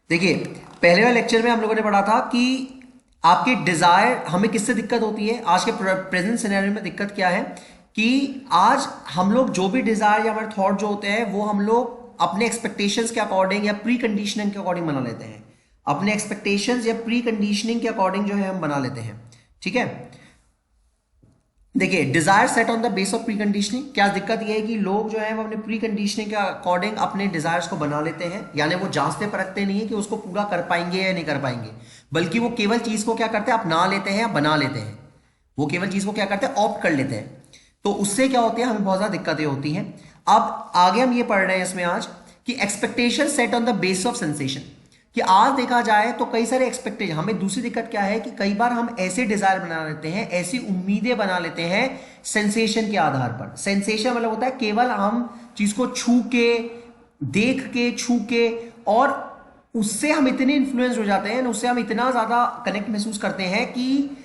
देखिए, पहले वाले लेक्चर में हम लोगों ने पढ़ा था कि आपकी डिजायर हमें किससे दिक्कत होती है। आज के प्रेजेंट सिनेरियो में दिक्कत क्या है कि आज हम लोग जो भी डिजायर या हमारे थॉट जो होते हैं वो हम लोग अपने एक्सपेक्टेशंस के अकॉर्डिंग या प्री कंडीशनिंग के अकॉर्डिंग बना लेते हैं। अपने एक्सपेक्टेशंस या प्री कंडीशनिंग के अकॉर्डिंग जो है हम बना लेते हैं। ठीक है, देखिए, desire set on the base of preconditioning. क्या दिक्कत ये है कि लोग जो है वो अपने प्री कंडीशनिंग के अकॉर्डिंग अपने डिजायर्स को बना लेते हैं, यानी वो जांचते परखते नहीं है कि उसको पूरा कर पाएंगे या नहीं कर पाएंगे, बल्कि वो केवल चीज को क्या करते हैं, अपना लेते हैं या बना लेते हैं। वो केवल चीज को क्या करते हैं, ऑप्ट कर लेते हैं। तो उससे क्या होती है, हमें बहुत ज्यादा दिक्कतें होती हैं। अब आगे हम ये पढ़ रहे हैं इसमें आज कि expectation set on the base of sensation. कि आज देखा जाए तो कई सारे एक्सपेक्टेशन, हमें दूसरी दिक्कत क्या है कि कई बार हम ऐसे डिजायर बना लेते हैं, ऐसी उम्मीदें बना लेते हैं सेंसेशन के आधार पर। सेंसेशन मतलब होता है केवल हम चीज को छू के, देख के, छू के, और उससे हम इतने इन्फ्लुएंस हो जाते हैं, उससे हम इतना ज्यादा कनेक्ट महसूस करते हैं कि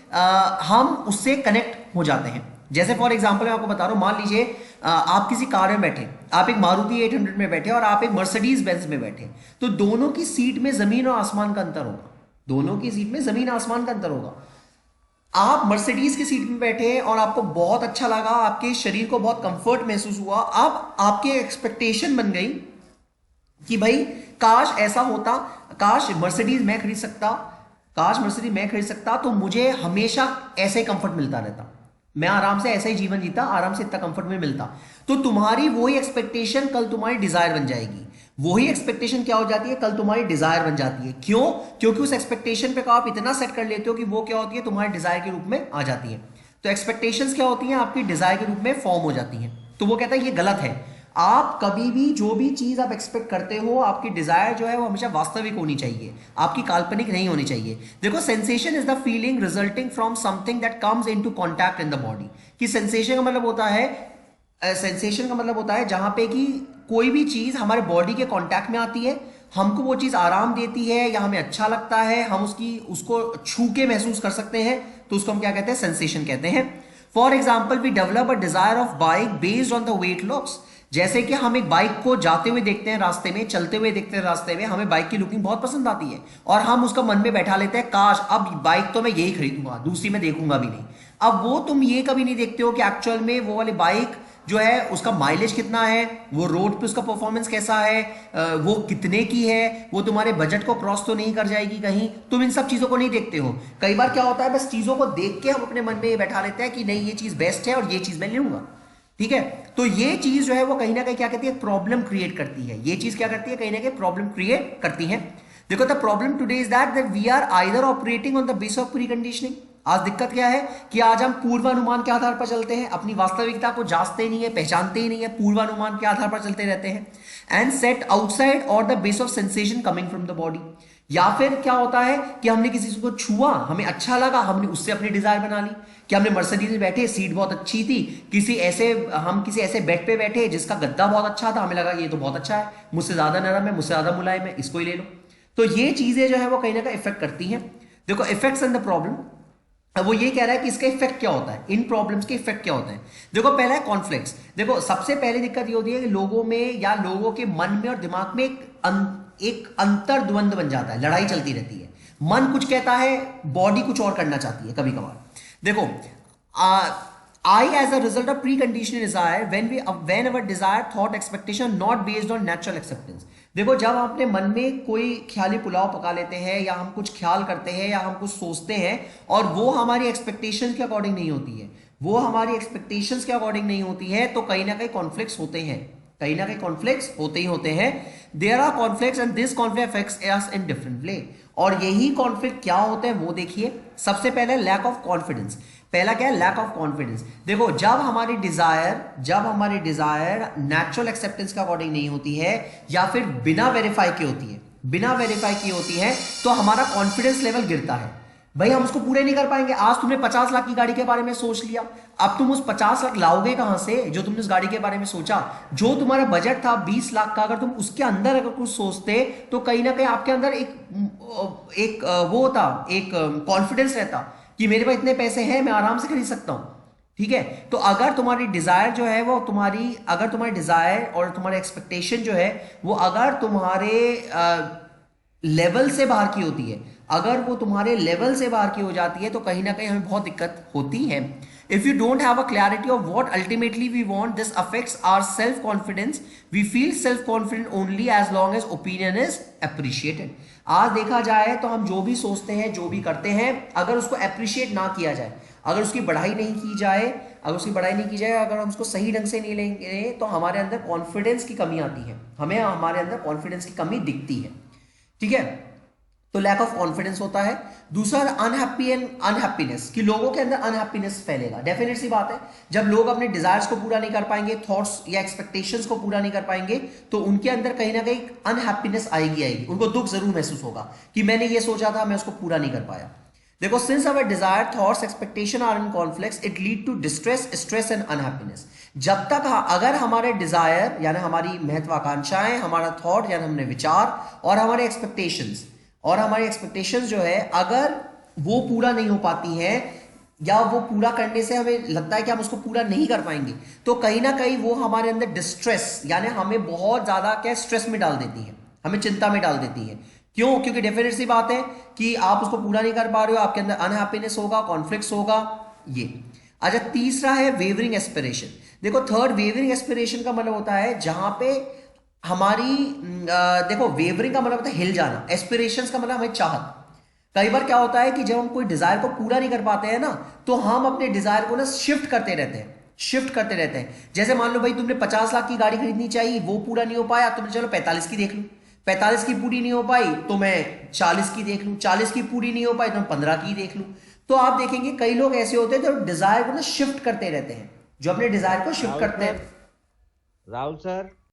हम उससे कनेक्ट हो जाते हैं। जैसे फॉर एग्जाम्पल मैं आपको बता रहा हूं, मान लीजिए आप किसी कार में बैठे, आप एक मारुति 800 में बैठे और आप एक मर्सिडीज बेंज में बैठे, तो दोनों की सीट में जमीन और आसमान का अंतर होगा। दोनों की सीट में जमीन आसमान का अंतर होगा। आप मर्सिडीज की सीट में बैठे और आपको बहुत अच्छा लगा, आपके शरीर को बहुत कंफर्ट महसूस हुआ। अब आपकी एक्सपेक्टेशन बन गई कि भाई काश ऐसा होता, काश मर्सिडीज मैं खरीद सकता, काश मर्सिडीज मैं खरीद सकता तो मुझे हमेशा ऐसे कंफर्ट मिलता रहता, मैं आराम से ऐसा ही जीवन जीता, आराम से इतना कंफर्ट में मिलता। तो तुम्हारी वही एक्सपेक्टेशन कल तुम्हारी डिजायर बन जाएगी। वही एक्सपेक्टेशन क्या हो जाती है, कल तुम्हारी डिजायर बन जाती है। क्यों? क्योंकि उस एक्सपेक्टेशन पे आप इतना सेट कर लेते हो कि वो क्या होती है, तुम्हारे डिजायर के रूप में आ जाती है। तो एक्सपेक्टेशंस क्या होती हैं, आपकी डिजायर के रूप में फॉर्म हो जाती हैं। तो वो कहता है ये गलत है। आप कभी भी जो भी चीज आप एक्सपेक्ट करते हो, आपकी डिजायर जो है वो हमेशा वास्तविक होनी चाहिए, आपकी काल्पनिक नहीं होनी चाहिए। देखो, sensation is the feeling resulting from something that comes into contact in the body. कि सेंसेशन का मतलब होता है, सेंसेशन का मतलब होता है जहां पे कि कोई भी चीज हमारे बॉडी के कांटेक्ट में आती है, हमको वो चीज आराम देती है या हमें अच्छा लगता है, हम उसको छू के महसूस कर सकते हैं, तो उसको हम क्या कहते हैं, सेंसेशन कहते हैं। For example, we develop a desire of bike based on the way it looks. जैसे कि हम एक बाइक को जाते हुए देखते हैं रास्ते में, चलते हुए देखते हैं रास्ते में, हमें बाइक की लुकिंग बहुत पसंद आती है और हम उसका मन में बैठा लेते हैं, काश अब बाइक तो मैं यही खरीदूंगा, दूसरी मैं देखूंगा भी नहीं। अब वो तुम ये कभी नहीं देखते हो कि एक्चुअल में वो वाली बाइक जो है उसका माइलेज कितना है, वो रोड पे उसका परफॉर्मेंस कैसा है, वो कितने की है, वो तुम्हारे बजट को क्रॉस तो नहीं कर जाएगी कहीं। तुम इन सब चीजों को नहीं देखते हो। कई बार क्या होता है, बस चीजों को देख के हम अपने मन में ये बैठा लेते हैं कि नहीं ये चीज बेस्ट है और ये चीज मैं लूंगा। ठीक है, तो ये चीज जो है वो कहीं ना कहीं क्या कहती है, प्रॉब्लम क्रिएट करती है। ये चीज क्या करती है, कहीं ना कहीं प्रॉब्लम क्रिएट करती है। देखो, the problem today is that we are either operating on the base of preconditioning. आज दिक्कत क्या है कि आज हम पूर्वानुमान के आधार पर चलते हैं, अपनी वास्तविकता को जांचते नहीं है, पहचानते ही नहीं है, पूर्वानुमान के आधार पर चलते रहते हैं। एंड सेट आउटसाइड और the base of sensation coming from the body. या फिर क्या होता है कि हमने किसी चीज को छुआ, हमें अच्छा लगा, हमने उससे अपनी डिजायर बना ली। कि हमने मर्सिडीज में बैठे, सीट बहुत अच्छी थी, हम किसी ऐसे बेड पे बैठे जिसका गद्दा बहुत अच्छा था, हमें लगा ये तो बहुत अच्छा है, मुझसे ज्यादा नरम है, मुझसे ज्यादा मुलायम है, इसको ही ले लो। तो ये चीजें जो है वो कहीं ना कहीं इफेक्ट करती हैं। देखो, इफेक्ट्स एंड द प्रॉब्लम। अब वो ये कह रहा है कि इसका इफेक्ट क्या होता है, इन प्रॉब्लम्स के इफेक्ट क्या होते हैं। देखो, पहला है कॉन्फ्लिक्ट्स। देखो, सबसे पहली दिक्कत ये होती है कि लोगों में या लोगों के मन में और दिमाग में एक अंतर द्वंद बन जाता है, लड़ाई चलती रहती है। मन कुछ कहता है, बॉडी कुछ और करना चाहती है कभी कभार। देखो, I as a result of preconditioned desire when our desire thought expectation not based on natural acceptance। देखो, जब हम अपने मन में कोई ख्याली पुलाव पका लेते हैं या हम कुछ ख्याल करते हैं या हम कुछ सोचते हैं और वो हमारी एक्सपेक्टेशंस के अकॉर्डिंग नहीं होती है, वो हमारी एक्सपेक्टेशंस के अकॉर्डिंग नहीं होती है, तो कहीं ना कहीं कॉन्फ्लिक्ट्स होते हैं, कहीं ना कहीं कॉन्फ्लिक्ट्स होते ही होते हैं। There are conflicts and this conflict affects us in different way. और यही कॉन्फ्लिक्ट क्या होते हैं वो देखिए। सबसे पहले लैक ऑफ कॉन्फिडेंस। पहला क्या है, लैक ऑफ कॉन्फिडेंस। देखो, जब हमारी डिजायर नेचुरल एक्सेप्टेंस के अकॉर्डिंग नहीं होती है या फिर बिना वेरीफाई की होती है, तो हमारा कॉन्फिडेंस लेवल गिरता है। भाई, हम उसको पूरे नहीं कर पाएंगे। आज तुमने 50 लाख की गाड़ी के बारे में सोच लिया, अब तुम उस 50 लाख लाओगे कहां से जो तुमने उस गाड़ी के बारे में सोचा। जो तुम्हारा बजट था 20 लाख का, अगर तुम उसके अंदर अगर कुछ सोचते तो कहीं ना कहीं आपके अंदर एक वो होता, एक कॉन्फिडेंस रहता कि मेरे पास इतने पैसे हैं, मैं आराम से खरीद सकता हूं। ठीक है, तो अगर तुम्हारी डिजायर जो है वो अगर तुम्हारी डिजायर और तुम्हारी एक्सपेक्टेशन जो है वो अगर तुम्हारे लेवल से बाहर की होती है, अगर वो तुम्हारे लेवल से बाहर की हो जाती है तो कहीं ना कहीं हमें बहुत दिक्कत होती है। If you don't have a clarity of what ultimately we want, this affects our self confidence. We feel self confident only as long as opinion is appreciated. आज देखा जाए तो हम जो भी सोचते हैं, जो भी करते हैं, अगर उसको अप्रिशिएट ना किया जाए, अगर उसकी बढ़ाई नहीं की जाए, अगर हम उसको सही ढंग से नहीं लेंगे तो हमारे अंदर कॉन्फिडेंस की कमी आती है, हमें हमारे अंदर कॉन्फिडेंस की कमी दिखती है। ठीक है, तो लैक ऑफ कॉन्फिडेंस होता है। दूसरा अनहैप्पी एंड अनहैप्पीनेस, कि लोगों के अंदर अनहैप्पीनेस फैलेगा। डेफिनेट सी बात है, जब लोग अपने डिजायर्स को पूरा नहीं कर पाएंगे, थॉट्स या एक्सपेक्टेशंस को पूरा नहीं कर पाएंगे, तो उनके अंदर कहीं ना कहीं अनहैप्पीनेस आएगी। उनको दुख जरूर महसूस होगा कि मैंने ये सोचा था, मैं उसको पूरा नहीं कर पाया। देखो, since our desire, thoughts, expectation are in conflicts, it lead to distress, stress and unhappiness. जब तक अगर हमारे डिजायर यानी हमारी महत्वाकांक्षाएं, हमारा थॉट यानी हमने विचार, और हमारे एक्सपेक्टेशंस जो है, अगर वो पूरा नहीं हो पाती हैं, या वो पूरा करने से हमें लगता है कि हम उसको पूरा नहीं कर पाएंगे, तो कहीं ना कहीं वो हमारे अंदर डिस्ट्रेस यानी हमें बहुत ज्यादा क्या स्ट्रेस में डाल देती है, हमें चिंता में डाल देती है। क्यों? क्योंकि डेफिनेट सी बात है कि आप उसको पूरा नहीं कर पा रहे हो, आपके अंदर अनहैप्पीनेस होगा, कॉन्फ्लिक्ट्स होगा। ये अच्छा, तीसरा है वेवरिंग एस्पिरेशन। देखो, थर्ड वेवरिंग एस्पिरेशन का मतलब होता है जहां पे हमारी देखो, वेवरिंग का मतलब होता है हिल जाना, एस्पिरेशंस का मतलब हमें चाहत। कई बार क्या होता है कि जब हम कोई डिजायर को पूरा नहीं कर पाते हैं ना, तो हम अपने डिजायर को ना शिफ्ट करते रहते हैं, जैसे मान लो भाई, तुमने 50 लाख की गाड़ी खरीदनी चाहिए, वो पूरा नहीं हो पाया, तुमने चलो 45 की देख लूं, 45 की पूरी नहीं हो पाई तो मैं 40 की देख लूं, 40 की पूरी नहीं हो पाई तो मैं 15 की देख लूं। तो आप देखेंगे कई लोग ऐसे होते हैं जो डिजायर को ना शिफ्ट करते रहते हैं, जो अपने डिजायर को शिफ्ट राहुल करते सर, हैं। राहुल सर,